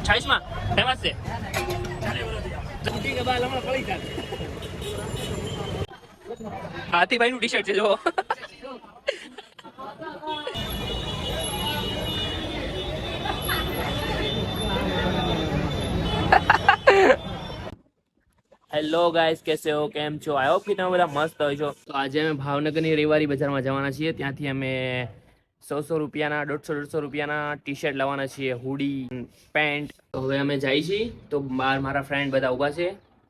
40માં famous છે. હાથીભાઈ નું T shirt છે જો. હેલો ગાઈસ, કેસે હો, કેમ છો? આઈ હોપ કે તમે બધા મસ્ત હોય છો. તો આજે અમે ભાવનગરની રવિવારી બજારમાં જવાના છીએ. ત્યાંથી અમે 100 રૂપિયાના 150 રૂપિયાના ટી શર્ટ લાવવાના છીએ, હુડી, પેન્ટ. તો હવે અમે જઈએ છીએ. તો બહાર મારા ફ્રેન્ડ બધા ઊભા છે.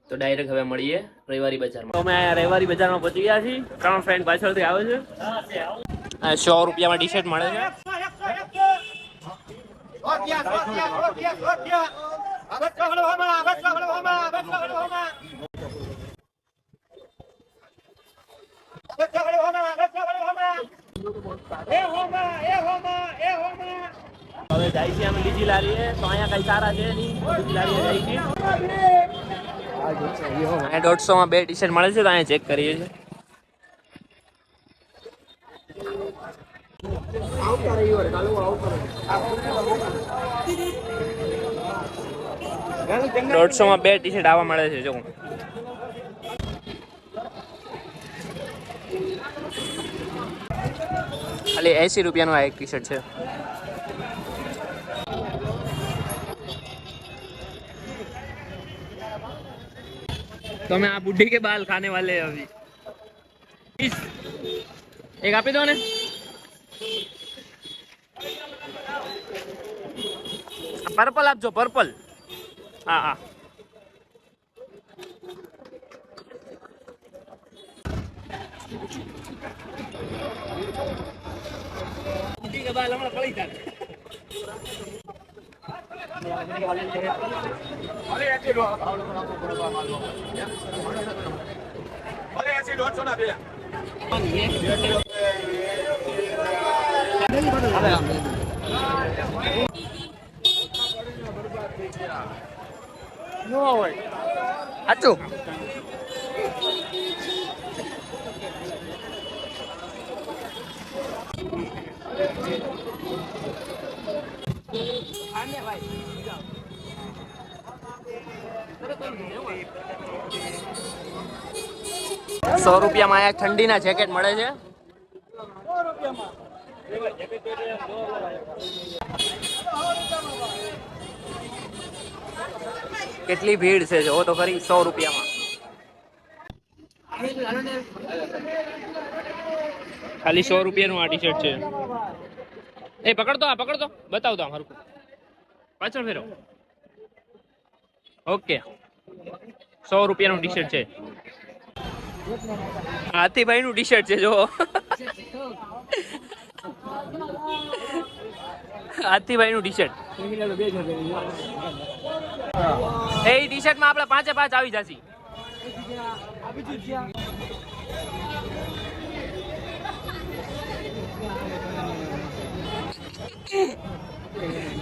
તો ડાયરેક્ટ હવે મળીએ રવિવારી બજારમાં. તો અમે રવિવારી બજારમાં પહોંચી ગયા છીએ. 3 ફ્રેન્ડ પાછળથી આવે છે. 100 રૂપિયામાં ટી શર્ટ મળે છે. હવે જાય છે અમે બીજી લારીએ. તો અહીંયા કઈ સારા છે નહીં, બીજી લારીએ જાય છે. 150 માં 2 ટી શર્ટ મળે છે. તો અહીંયા ચેક કરીએ છીએ. $150 માં 2 ટી શર્ટ આવા મળે છે. જો ખાલી 80 રૂપિયાનું આ એક ટી શર્ટ છે. तो मैं आप बुढ़ी के बाल खाने वाले हैं अभी. एक आप ही दो ने. पर्पल आप जो पर्पल. हाँ हाँ. बुढ़ी के बाल हमारा पड़ी था. Acu. ₹100 માં આ ઠંડીના જેકેટ મળે છે. કેટલી ભીડ છે જો તો ખરી. ₹100 માં ખાલી ₹100 નું આ ટી શર્ટ છે. એ પકડતો બતાવતો આમ હરખું પાછળ ફેરો. ઓકે, ₹100 નું ટી શર્ટ છે. હાથીભાઈ નું ટી શર્ટ છે જો. હાથીભાઈ નું ટી શર્ટ. એ ટી શર્ટ માં આપણે 5 આવી જશે.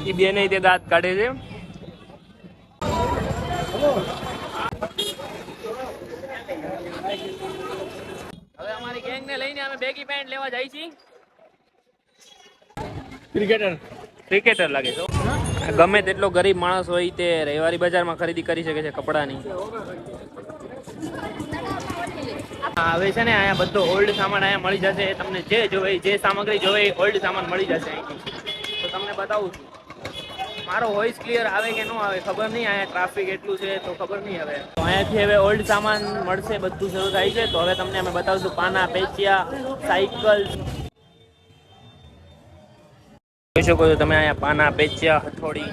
એ બે નહીં તે દાંત કાઢે છે. હવે અમારી ગેંગ ને લઈને અમે બેગી પેન્ટ લેવા જાય છીએ. ક્રિકેટર લાગે છે. ગમે તેટલો ગરીબ માણસ હોય તે રવિવારી બજારમાં ખરીદી કરી શકે છે કપડાની. હવે છે ને અહીંયા બધો ઓલ્ડ સામાન અહીંયા મળી જશે. તમને જે જોવે, જે સામગ્રી જોવે એ ઓલ્ડ સામાન મળી જશે અહીંથી. તો તમને બતાવું છું. મારો વોઇસ ક્લિયર આવે કે ન આવે ખબર નહીં. અહીંયા ટ્રાફિક એટલું છે તો ખબર નહીં. હવે તો અહીંયાથી હવે ઓલ્ડ સામાન મળશે, બધું શરૂ થાય છે. તો હવે તમને અમે બતાવશું પાના, પેચિયા, સાયકલ. જોઈ શકો છો તમે અહીંયા પાના, પેચિયા, હથોડી.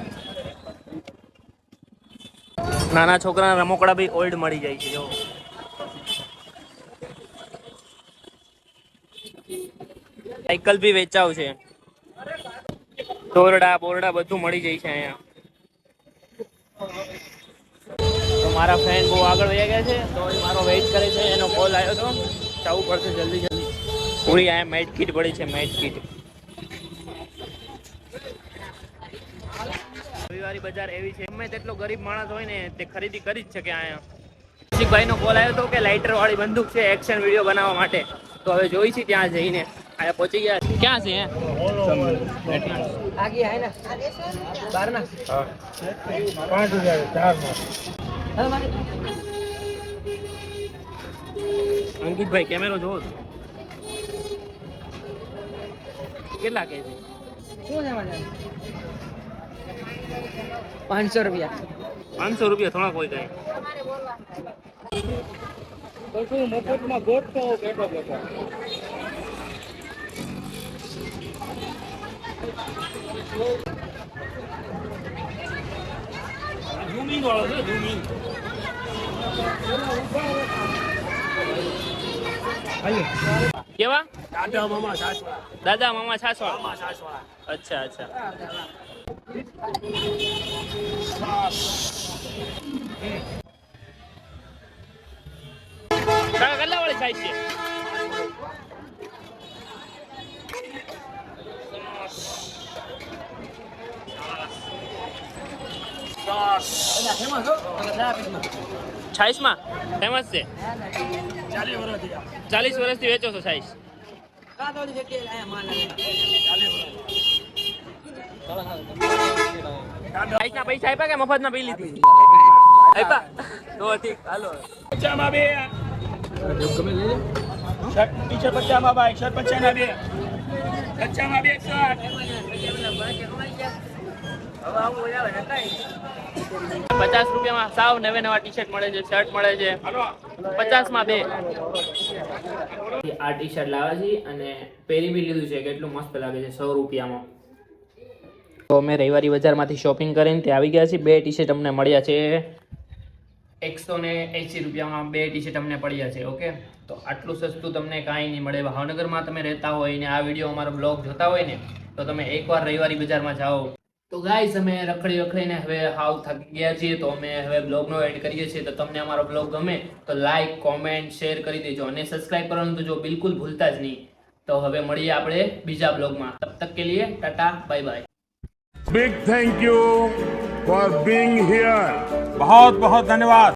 નાના છોકરાના રમકડા બી ઓલ્ડ મળી જાય છે. જો સાયકલ બી વેચાવ છે. દોરડા બોરડા બધું મળી જાય છે અહીંયા. તો મારા ફ્રેન્ડ બહુ આગળ વહી ગયા છે. તો મારો વેઇટ કરે છે. એનો કોલ આવ્યો હતો. જવું પડશે જલ્દી. પૂરી અહીંયા મેટ કીટ પડી છે. Mat kit. રવિવારી બજાર એવી છે, ગમે તેટલો ગરીબ માણસ હોય ને તે ખરીદી કરી જ શકે અહીંયા. ભાઈ નો કોલ આવ્યો હતો કે લાઇટર વાળી બંદૂક છે એક્શન વિડીયો બનાવવા માટે. તો હવે જોઈ છે ત્યાં જઈને. અહીંયા પહોંચી ગયા. ક્યાં છે? आगे है ना 12 ना हाँ 5,000 4 માં અંકિતભાઈ કેમેરો જોવો તો. કેટલા કે છે? શું છે મને 500 રૂપિયા 500 રૂપિયા થોડા કોઈ કઈ. તો શું મફતમાં ગોઠતો બેઠો બેઠો ઝૂમિંગ વાળો છે, ઝૂમિંગ. કેવા? દાદા મામા સાસવા દાદા મામા છાસવાળા. સાસવા અચ્છા અચ્છા. કાકા કેટલા વાળી સાઈઝ છે? છાઈસમાં ફેમસ છે. 40 વર્ષ થયા 40 વર્ષથી વેચો છો સાઈઝ? સાઈઝના પૈસા આપ્યા કે મફતમાં પી લીધી? આપ્યા તો ઠીક, હાલો. 50 માં 2 શર્ટ ટી-શર્ટ 50 માં ભાઈ શર્ટ 50 ના 2 50 માં 2 શર્ટ 50 રૂપિયામાં સાવ નવા ટી શર્ટ મળે છે, શર્ટ મળે છે. 50 માં 2. આ ટી શર્ટ લાવ્યા છીએ અને પહેરી બી લીધું છે. કેટલું મસ્ત લાગે છે 100 રૂપિયામાં. તો અમે રવિવારી બજારમાંથી શોપિંગ કરીને ત્યાં આવી ગયા છીએ. 2 ટી શર્ટ અમને મળ્યા છે 180 રૂપિયામાં. 2 ટી શર્ટ અમને પડ્યા છે. ઓકે, તો આટલું સસ્તું તમને કાંઈ નહીં મળે. ભાવનગરમાં તમે રહેતા હોય ને આ વિડીયો અમારો બ્લોગ જોતા હોય ને તો તમે એકવાર રવિવારી બજારમાં જાઓ. તો ગાઈસ અમે રખડીને હવે હાવ થાકી ગયા છીએ, તો અમે હવે બ્લોગનો એડ કરીએ છીએ. તો તમને અમારો બ્લોગ ગમે તો લાઈક, કોમેન્ટ, શેર કરી દેજો અને સબસ્ક્રાઇબ કરવાનું તો જો બિલકુલ ભૂલતા જ નહીં. તો હવે મળીએ આપણે બીજા બ્લોગમાં. તબ તક કે લીએ tata, bye bye. Big thank you for being here. बहुत बहुत धन्यवाद।